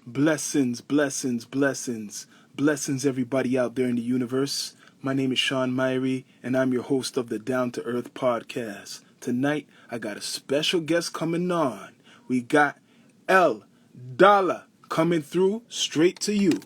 Blessings, blessings, blessings, blessings, everybody out there in the universe. My name is Shawn Myrie, and I'm your host of the Down to Earth podcast. Tonight, I got a special guest coming on. We got L Dollar coming through straight to you.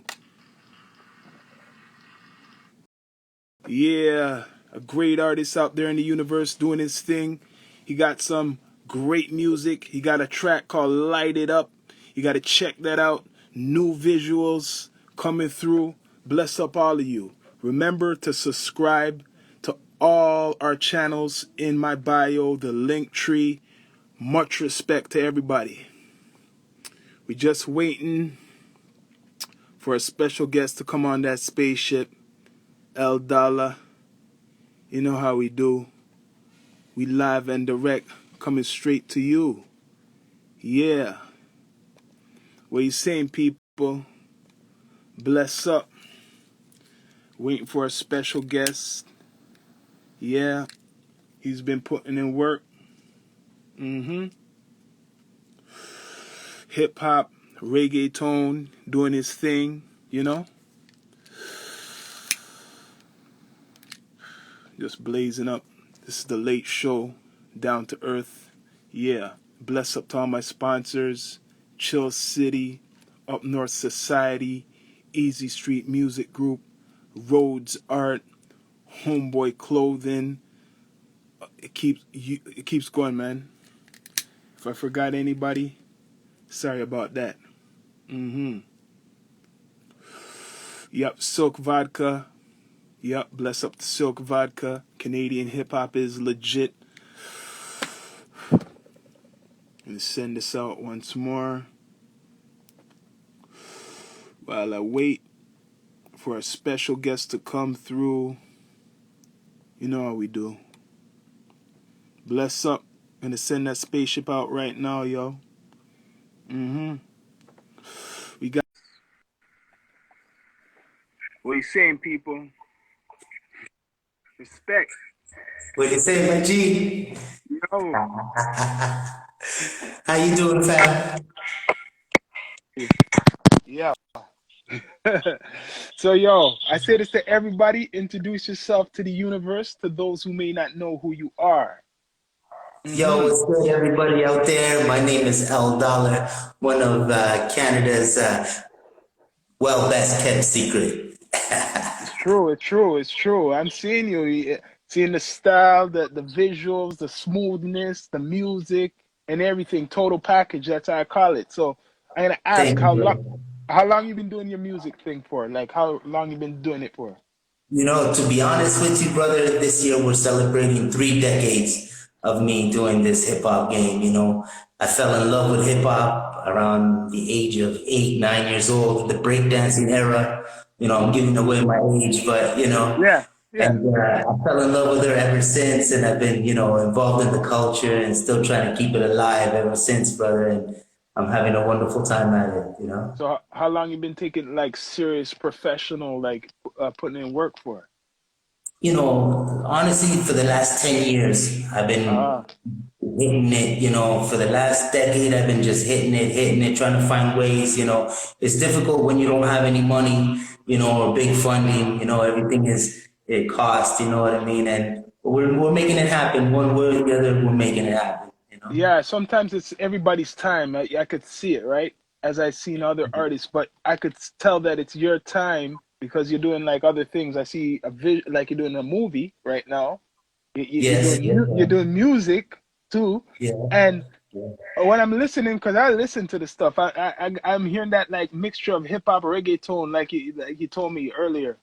Yeah, a great artist out there in the universe doing his thing. He got some great music. He got a track called Light It Up. You got to check that out. New visuals coming through. Bless up all of you. Remember to subscribe to all our channels in my bio, the link tree. Much respect to everybody. We just waiting for a special guest to come on that spaceship. El Dollar. You know how we do. We live and direct, coming straight to you. Yeah. What you saying, people? Bless up. Waiting for a special guest. Yeah. He's been putting in work. Hip-hop, reggaeton, doing his thing, you know? Just blazing up. This is the late show, Down to Earth. Yeah. Bless up to all my sponsors. Chill City, Up North Society, Easy Street Music Group, Rhodes Art, Homeboy Clothing. It keeps going, man. If I forgot anybody, sorry about that. Yep, Silk Vodka. Yep, bless up to Silk Vodka. Canadian hip hop is legit. And send this out once more while I wait for a special guest to come through. You know how we do. Bless up. Gonna send that spaceship out right now, yo. We got. What you saying, people? Respect. What you say, my G? Yo. How you doing, fam? Yeah. So, yo, I say this to everybody. Introduce yourself to the universe, to those who may not know who you are. Yo, what's good, everybody out there? My name is El Dollar, one of Canada's best kept secret. It's true. It's true. It's true. I'm seeing you, seeing the style, the visuals, the smoothness, the music, and everything. Total package. That's how I call it. So I'm gonna ask Thank you, brother. how long you been doing your music thing for? Like how long you been doing it for? You know, to be honest with you, brother, this year we're celebrating 3 decades of me doing this hip hop game. You know, I fell in love with hip hop around the age of 8, 9 years old, the breakdancing era. You know, I'm giving away my age, but Yeah. Yeah. and I fell in love with her ever since, and I've been, involved in the culture and still trying to keep it alive ever since, brother. And I'm having a wonderful time at it. So how long you been taking like serious professional like putting in work for? Honestly, for the last 10 years, I've been Ah. hitting it. For the last decade, I've been just hitting it, trying to find ways. It's difficult when you don't have any money, or big funding. Everything it costs, you know what I mean? And we're making it happen one way or the other. We're making it happen. Yeah, sometimes it's everybody's time. I could see it, right? As I seen other artists, but I could tell that it's your time because you're doing like other things. I see like you're doing a movie right now. Yes, yes, You're doing music too, yeah, and yeah. when I'm listening, because I listen to the stuff, I'm hearing that like mixture of hip hop reggaeton, like you told me earlier,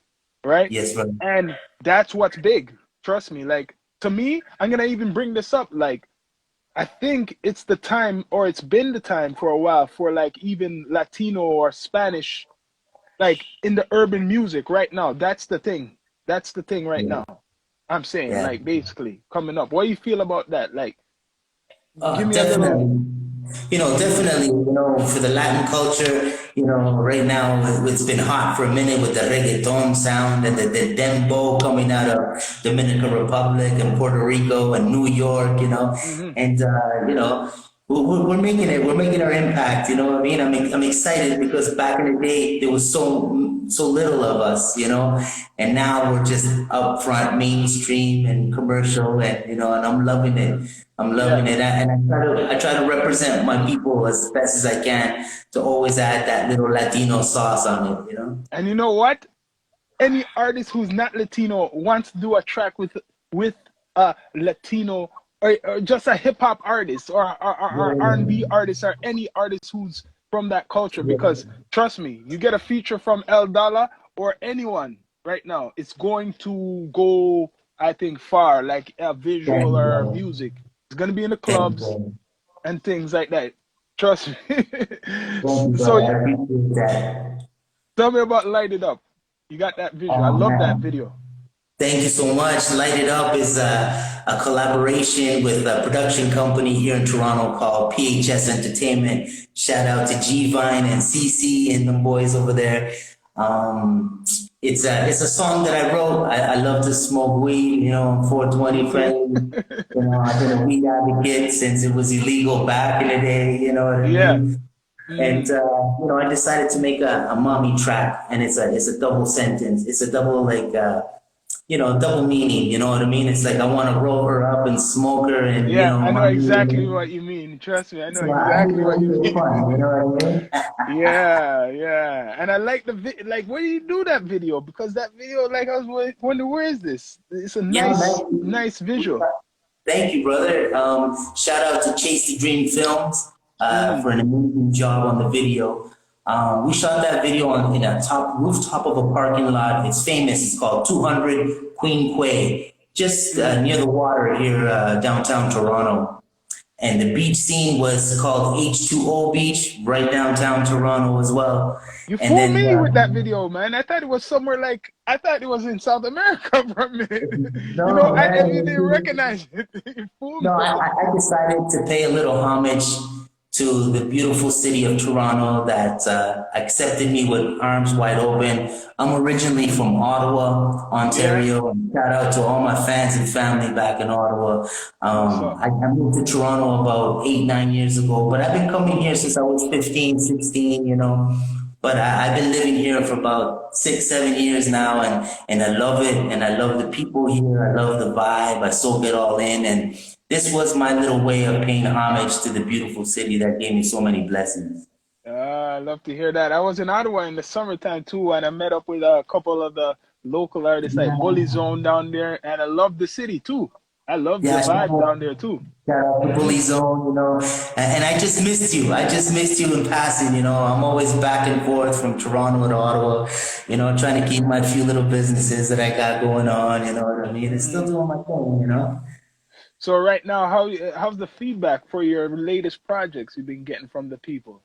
right? Yes, brother. And that's what's big. Trust me. Like to me, I'm gonna even bring this up. Like I think it's the time, or it's been the time for a while, for like even Latino or Spanish, like in the urban music right now. That's the thing. That's the thing right Yeah, now. I'm saying, yeah. like, basically coming up. What do you feel about that? Like, give me a little. Definitely. Definitely, for the Latin culture, right now it's been hot for a minute with the reggaeton sound and the dembow coming out of Dominican Republic and Puerto Rico and New York, Hmm. and, we're making it. We're making our impact. You know what I mean? I'm excited because back in the day there was so little of us. You know, and now we're just upfront, mainstream, and commercial, and and I'm loving it. I'm Yeah. loving it, and I try to represent my people as best as I can to always add that little Latino sauce on it. You know. And you know what? Any artist who's not Latino wants to do a track with a Latino, or just a hip hop artist, or R&B Yeah, artist, or any artist who's from that culture. Because yeah, trust me, you get a feature from El Dalla or anyone right now, it's going to go, I think, far. Like a thank visual you, or brother. music, it's gonna be in the Thank you, clubs brother. and things like that. Trust me. Thank you, So brother. I appreciate that. tell me about Light It Up. You got that visual. I Oh love that man. video. Thank you so much. Light It Up is a collaboration with a production company here in Toronto called PHS Entertainment. Shout out to G Vine and CC and them boys over there. Um, it's a song that I wrote. I love to smoke weed, 420 Me too. friendly. I've been a weed advocate since it was illegal back in the day, you know what I Yeah. mean? And Hmm. I decided to make a mommy track, and it's a double sentence. It's a double double meaning. You know what I mean? It's like I want to roll her up and smoke her, and Yeah, I know exactly mommy. what you mean. Trust me, I know So I made exactly it a what you little mean. fun. You know what I mean? Yeah, yeah. And I like like where do you do that video? Because that video, like I was wondering, where is this? It's a Yeah, nice, man. nice visual. Thank you, brother. Shout out to Chase the Dream Films for Mm. an amazing job on the video. We shot that video in a top rooftop of a parking lot. It's famous. It's called 200 Queen Quay, just Mm. near the water here downtown Toronto. And the beach scene was called H2O Beach, right downtown Toronto as well. You And fooled then me with that video, man. I thought it was somewhere like I thought it was in South America for a minute. no, I didn't man. even recognize it. You fooled No, me. I decided to pay a little homage to the beautiful city of Toronto that accepted me with arms wide open. I'm originally from Ottawa, Yeah. Ontario, and shout out to all my fans and family back in Ottawa. What's up? I moved to Toronto about 8, 9 years ago, but I've been coming here since I was 15, 16, But I've been living here for about 6, 7 years now, and I love it, and I love the people here. I love the vibe. I soak it all in, and this was my little way of paying homage to the beautiful city that gave me so many blessings. I love to hear that. I was in Ottawa in the summertime too, and I met up with a couple of the local artists like Bully Zone down there, and I love the city too. I love the Yeah, vibe down there too. shout out to Hmm. Bully Zone, and I just missed you. I just missed you in passing. I'm always back and forth from Toronto to Ottawa, trying to keep my few little businesses that I got going on. You know what I mean? And still Hmm. doing my thing. So right now, how's the feedback for your latest projects you've been getting from the people?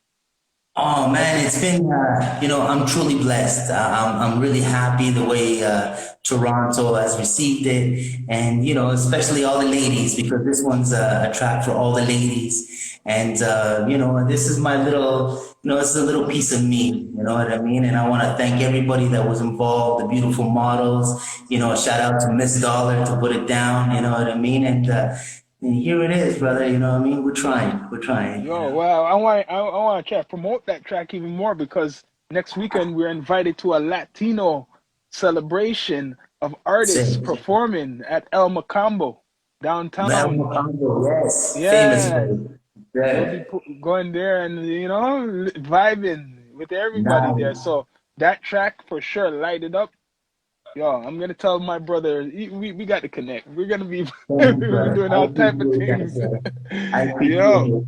Oh man, it's been I'm truly blessed. I'm really happy the way Toronto has received it, and especially all the ladies because this one's a track for all the ladies, and this is my little, it's a little piece of me. You know what I mean? And I want to thank everybody that was involved, the beautiful models. Shout out to Miss Dollar to put it down. You know what I mean? And here it is, brother. You know what I mean? We're trying. We're trying. Yo, well, I want to try to promote that track even more because next weekend we're invited to a Latino celebration of artists Say. performing at El Macambo Mel downtown. Mokambo, yes, famous Yeah, place. we'll be Yeah, going there and vibing with everybody there. nice. So that track for sure, Light It Up. Yo, I'm gonna tell my brother we got to connect. We're gonna be Thank we're you, gonna be brother. doing I all type of appreciate that, things. brother. I appreciate Yo. it.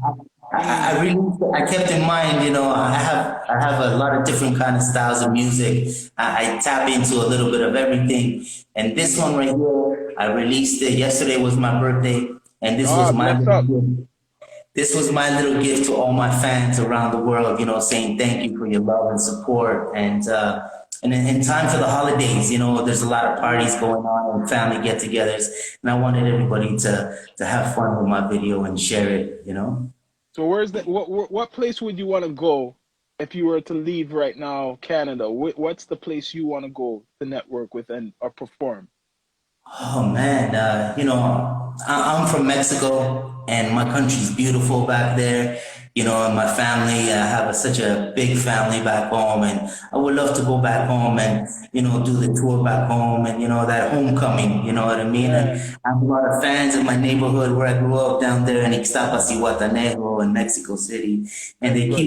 I Mm. really, I kept in mind, I have a lot of different kind of styles of music. I tap into a little bit of everything. And this one right here, I released it. Yesterday was my birthday, and this was Oh, my bless little up. gift. This was my little gift to all my fans around the world, saying thank you for your love and support. And in time for the holidays, there's a lot of parties Mm. going on and family get-togethers, and I wanted everybody to have fun with my video and share it. So where's the what place would you want to go if you were to leave right now, Canada? What's the place you want to go to network with and or perform? Oh man, I'm from Mexico, and my country's beautiful back there. And my family, I have such a big family back home, and I would love to go back home and do the tour back home, and that homecoming. You know what I mean? And Yeah, I have a lot of fans in my neighborhood where I grew up down there in Ixtapas y Guatanejo in Mexico City, and that's they good.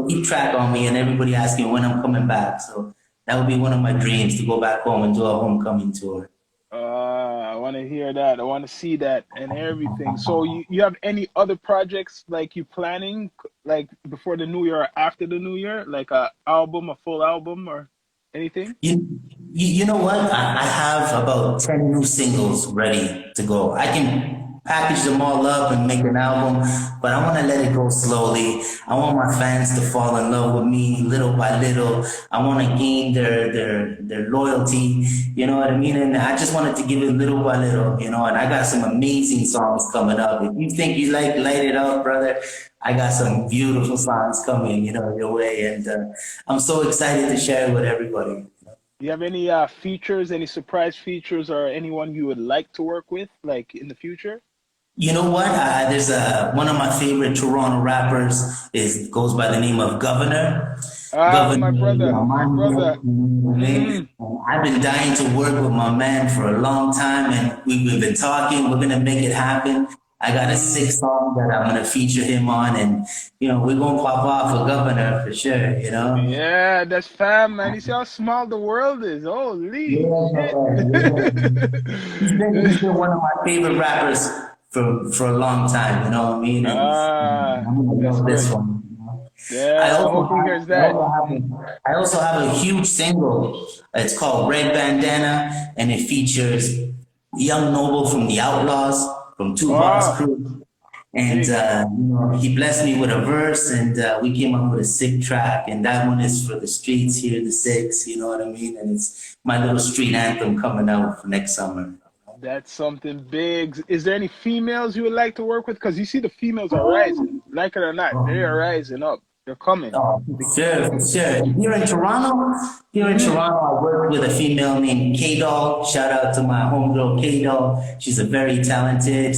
keep track on me, and everybody asks me when I'm coming back. So that would be one of my dreams to go back home and do a homecoming tour. I want to hear that. I want to see that and everything. So you have any other projects like you planning like before the new year or after the new year, like a album, a full album or anything? You know what? I have about 10 new singles ready to go. I can package them all up and make an album, but I want to let it go slowly. I want my fans to fall in love with me little by little. I want to gain their loyalty, you know what I mean? And I just wanted to give it little by little, and I got some amazing songs coming up. If you think you like Light It Up, brother, I got some beautiful songs coming, your way. And I'm so excited to share it with everybody. Do you have any features, any surprise features or anyone you would like to work with like in the future? You know what? There's one of my favorite Toronto rappers is goes by the name of Governor. Ah, Governor, my brother. Mm, I've been dying to work with my man for a long time, and we've been talking. We're gonna make it happen. I got a sick mm. song that I'm gonna feature him on, and we're gonna pop off for Governor for sure. Yeah, that's fam, man. You see how small the world is. Holy Yeah, shit. yeah. He's been one of my favorite rappers for a long time. You know what I mean? And Ah, I'm gonna that's love this good. one. I Yeah, I also hope he have, hears that. Mm. I also have a huge single. It's called Red Bandana, and it features Young Noble from the Outlaws, from Tupac's Oh, crew. And big. he blessed me with a verse, and we came up with a sick track. And that one is for the streets here, the six. You know what I mean? And it's my little street anthem coming out for next summer. That's something big. Is there any females you would like to work with? Because you see the females are rising. Like it or not, they are rising up. They're coming. Oh, sure, for sure. Here in Mm, Toronto, I work with a female named K Doll. Shout out to my homegirl K Doll. She's a very talented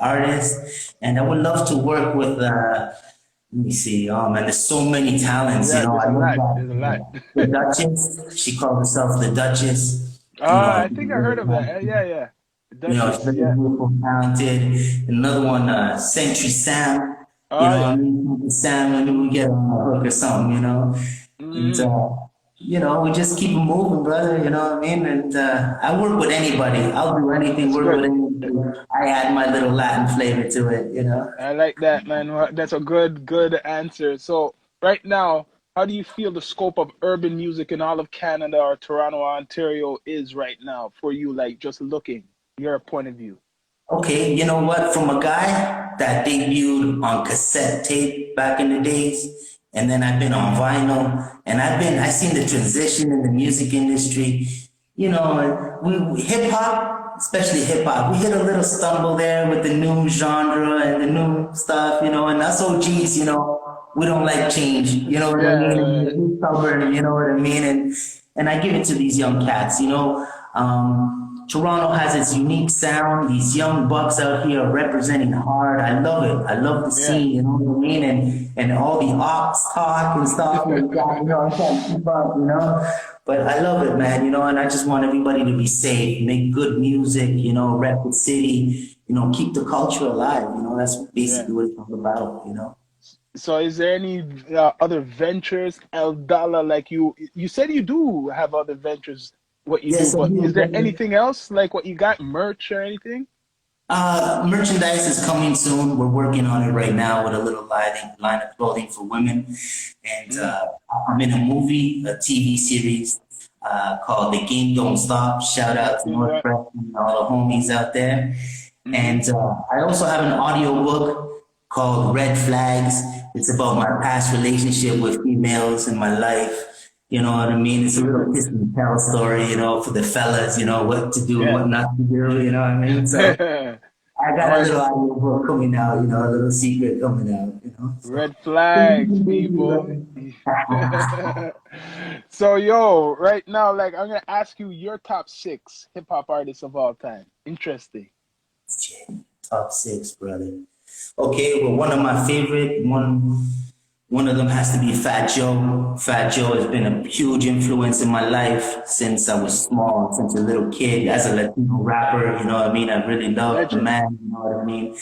artist, and I would love to work with. Let me see. Oh man, there's so many talents. yeah, there's I a love lot. There's a lot. that. The Duchess. She called herself the Duchess. Ah, I She's think I heard very of that. talented. Yeah, yeah. She's Duchess, very yeah. beautiful, talented. Another one, Century Sam. Oh, I yeah. mean, Sam, maybe we get on a hook or something, And, Mm, we just keep moving, brother, you know what I mean? And I work with anybody. I'll do anything, that's work with good. anybody. I add my little Latin flavor to it. I like that, man. That's a good answer. So, right now, how do you feel the scope of urban music in all of Canada or Toronto, Ontario is right now for you, like just looking, your point of view? Okay, you know what? From a guy that debuted on cassette tape back in the days, and then I've been on vinyl, and I seen the transition in the music industry. We hip hop, especially hip hop, we hit a little stumble there with the new genre and the new stuff, and us OGs, we don't like change, you know what I mean? And Yeah, we're stubborn, you know what I mean? And I give it to these young cats, Toronto has its unique sound. These young bucks out here are representing hard. I love it. I love the yeah, scene, you know what I mean? And all the ops talk and stuff like that, I can't keep up, But I love it, man, and I just want everybody to be safe, make good music, rep the city, keep the culture alive, that's yeah. basically what it's all about. So, is there any other ventures, El Dalla, like you said you do have other ventures, what you do, Yes, I but is there do. anything else like what you got, merch or anything? Merchandise is coming soon. We're working on it right now with a little line of clothing for women. And Mm, I'm in a movie, a TV series called The Game Don't Stop. Shout out to North yeah. Preston and all the homies out there. Mm-hmm. And I also have an audio book called Red Flags. It's about my past relationship with females in my life. You know what I mean? It's a little kiss and tell story, for the fellas, what to do and Yeah. what not to do, you know what I mean? So I I got a want little audio book coming out, a little secret coming out. So red things have flags, been busy, people. brother. So yo, right now, like I'm gonna ask you your top six hip hop artists of all time. Interesting. Shit, top six, brother. Okay, well, one of my favorite one of them has to be Fat Joe. Fat Joe has been a huge influence in my life since I was small, since a little kid. As a Latino rapper, you know what I mean? I really love the Legend. man, you know what I mean?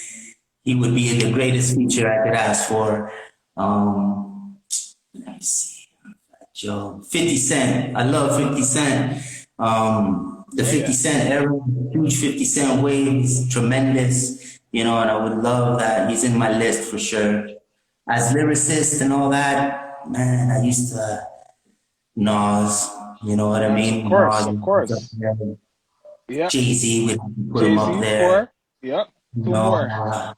He would be the greatest feature I could ask for. Let me see. Joe. 50 Cent. I love 50 Cent. The Oh 50 yeah. Cent era, huge 50 Cent waves, tremendous, you know, and I would love that. He's in my list for sure. As lyricist and all that, man, I used to Nas, you know what I Nas, of mean? course, Nas, of course. Yep. Jay-Z, we have to put him up Jay-Z, there. four. Yep. You Two know, more.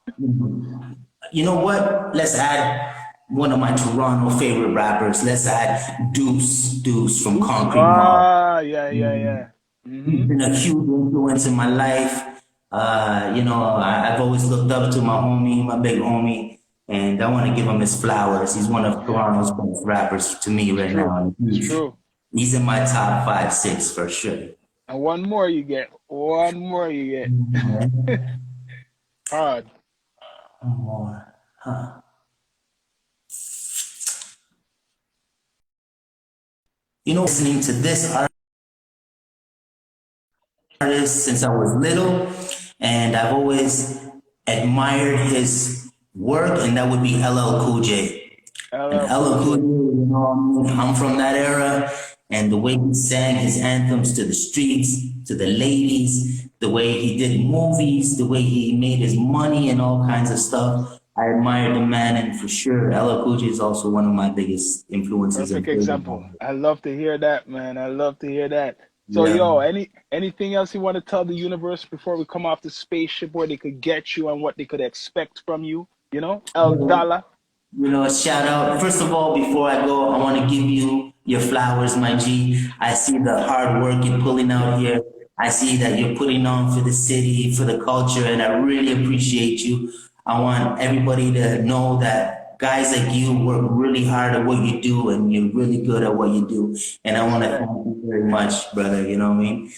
you know what? Let's add one of my Toronto favorite rappers. Let's add Deuce from Deuce. Concrete Mob. Ah, yeah, yeah, yeah. He's Mm-hmm. been a huge influence in my life. You know, I've always looked up to my homie, my big homie, and I want to give him his flowers. He's one of Yeah. Toronto's best rappers to me It's right true. now. And It's true. he's in my top five, six for sure. And one more you get. One more you get. Hard. One more. Huh. You know, listening to this artist since I was little, and I've always admired his work, and that would be LL Cool J. And LL Cool LL Cool J, J. you know, I'm from that era, and the way he sang his anthems to the streets, to the ladies, the way he did movies, the way he made his money and all kinds of stuff. I admire the man, and for sure, LL Cool J is also one of my biggest influences Perfect and favorite. example. I love to hear that, man. I love to hear that. So Yeah. yo, anything else you want to tell the universe before we come off the spaceship where they could get you and what they could expect from you? You know? El Dollar. You know, a shout out. First of all, before I go, I want to give you your flowers, my G. I see the hard work you're pulling out here. I see that you're putting on for the city, for the culture, and I really appreciate you. I want everybody to know that guys like you work really hard at what you do, and you're really good at what you do. And I want to thank Respect. you very much, brother. You know what I mean?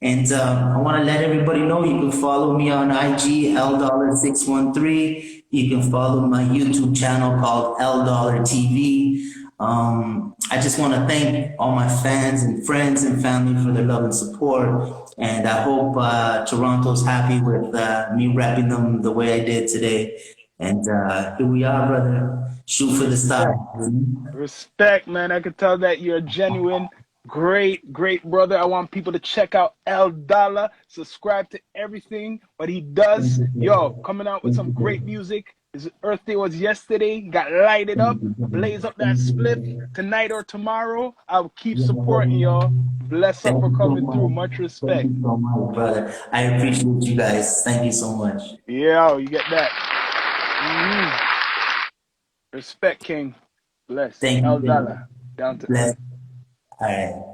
And I want to let everybody know you can follow me on IG, L$613. You can follow my YouTube channel called L Dollar TV. I just want to thank all my fans and friends and family for their love and support. And I hope Toronto's happy with me repping them the way I did today. And here we are, brother. Shoot for the Respect. stars. Respect, man. I could tell that you're a genuine, great, great brother. I want people to check out El Dollar, subscribe to everything what he Thank does. you, Yo, brother. coming out with Thank some you, great brother. music. His Earth Day was yesterday. Got lighted Thank up, you, brother. blaze up that Thank you, spliff brother. tonight or tomorrow. I'll keep Yeah, supporting y'all. Bless up thank for you so coming through. much. Much Thank respect. you so much, brother. I appreciate you guys. Thank you so much. Yeah, you get that. hmm Respect, King. Bless. Thank you. El Thank you. Dollar. Down to Bless. earth. All right.